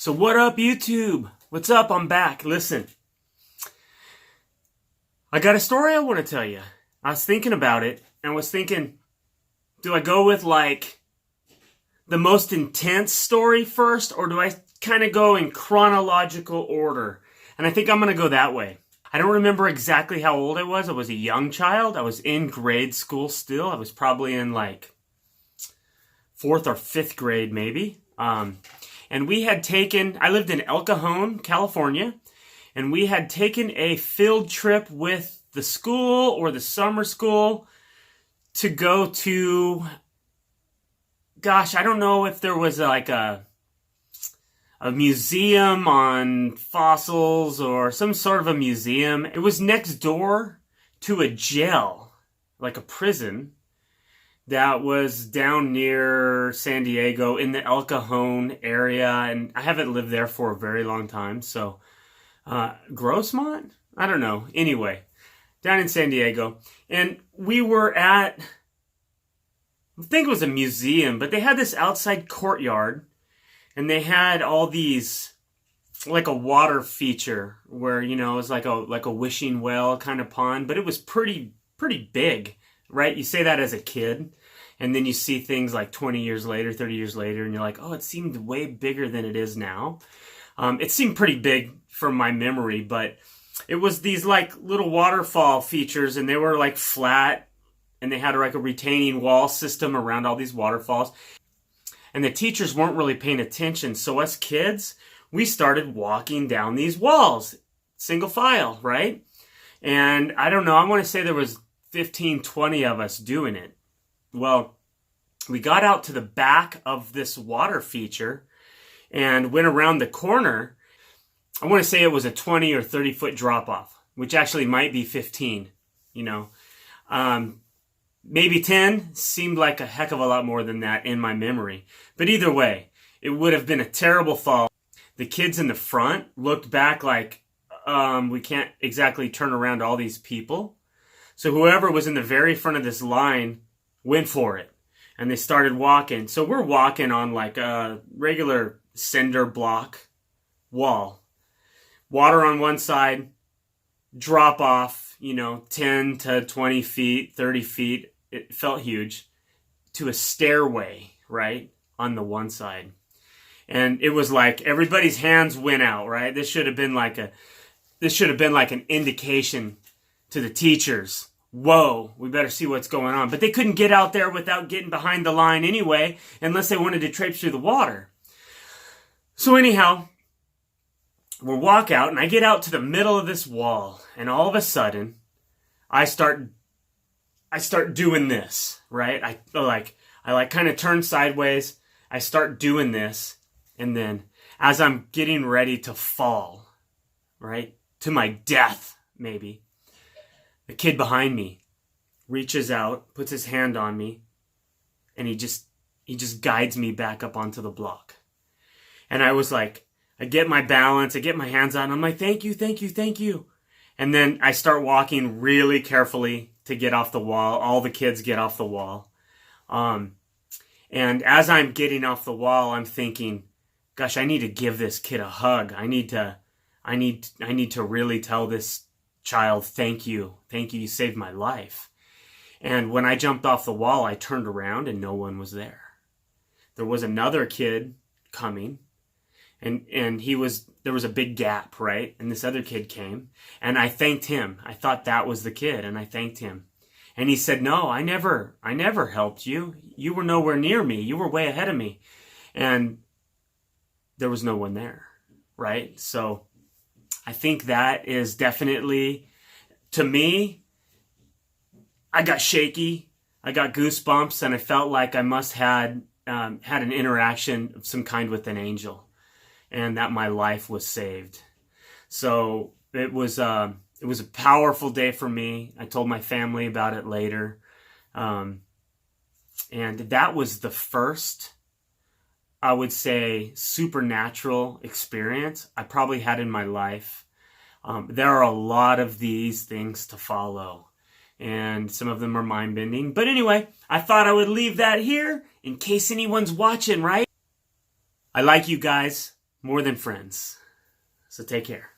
So what up, YouTube? What's up? I'm back. Listen, I got a story I want to tell you. I was thinking about it and was thinking, do I go with like the most intense story first, or do I kind of go in chronological order? And I think I'm going to go that way. I don't remember exactly how old I was. I was a young child. I was in grade school still. I was probably in like 4th or 5th grade maybe. And we had taken, I lived in El Cajon, California, and we had taken a field trip with the school or the summer school to go to, gosh, I don't know if there was like a museum on fossils or some sort of a museum. It was next door to a jail, like a prison, that was down near San Diego in the El Cajon area. And I haven't lived there for a very long time. So, Grossmont? I don't know. Anyway, down in San Diego. And we were at, I think it was a museum, but they had this outside courtyard. And they had all these, like a water feature where, you know, it was like a wishing well kind of pond. But it was pretty big, right? You say that as a kid. And then you see things like 20 years later, 30 years later, and you're like, oh, it seemed way bigger than it is now. It seemed pretty big from my memory, but it was these like little waterfall features, and they were like flat, and they had like a retaining wall system around all these waterfalls. And the teachers weren't really paying attention, so us kids, we started walking down these walls, single file, right? And I don't know, I want to say there was 15, 20 of us doing it. Well, we got out to the back of this water feature and went around the corner. I want to say it was a 20 or 30 foot drop off, which actually might be 15, you know. Maybe 10 seemed like a heck of a lot more than that in my memory. But either way, it would have been a terrible fall. The kids in the front looked back like, we can't exactly turn around all these people. So whoever was in the very front of this line went for it, and they started walking. So we're walking on like a regular cinder block wall, water on one side, drop off, you know, 10 to 20 feet, 30 feet, it felt huge, to a stairway, right, on the one side. And it was like everybody's hands went out, right? This should have been like an indication to the teachers. Whoa, we better see what's going on. But they couldn't get out there without getting behind the line anyway, unless they wanted to traipse through the water. So anyhow, we walk out, and I get out to the middle of this wall, and all of a sudden, I start doing this, right? I kind of turn sideways. I start doing this, and then as I'm getting ready to fall, right, to my death, maybe, the kid behind me reaches out, puts his hand on me, and he just guides me back up onto the block. And I was like, I get my balance, I get my hands out, and I'm like, thank you, thank you, thank you. And then I start walking really carefully to get off the wall. All the kids get off the wall. And as I'm getting off the wall, I'm thinking, gosh, I need to give this kid a hug. I need to really tell this child, thank you, you saved my life. And when I jumped off the wall, I turned around and no one was there. There was another kid coming, and there was a big gap, right? And this other kid came, and I thanked him. I thought that was the kid, and I thanked him. And he said, no, I never helped you. You were nowhere near me. You were way ahead of me. And there was no one there, right? So I think that is definitely, to me, I got shaky, I got goosebumps, and I felt like I must had an interaction of some kind with an angel, and that my life was saved. So it was a powerful day for me. I told my family about it later, and that was the first, I would say, supernatural experience I probably had in my life. There are a lot of these things to follow, and some of them are mind-bending. But anyway, I thought I would leave that here in case anyone's watching, right? I like you guys. more than friends. So take care.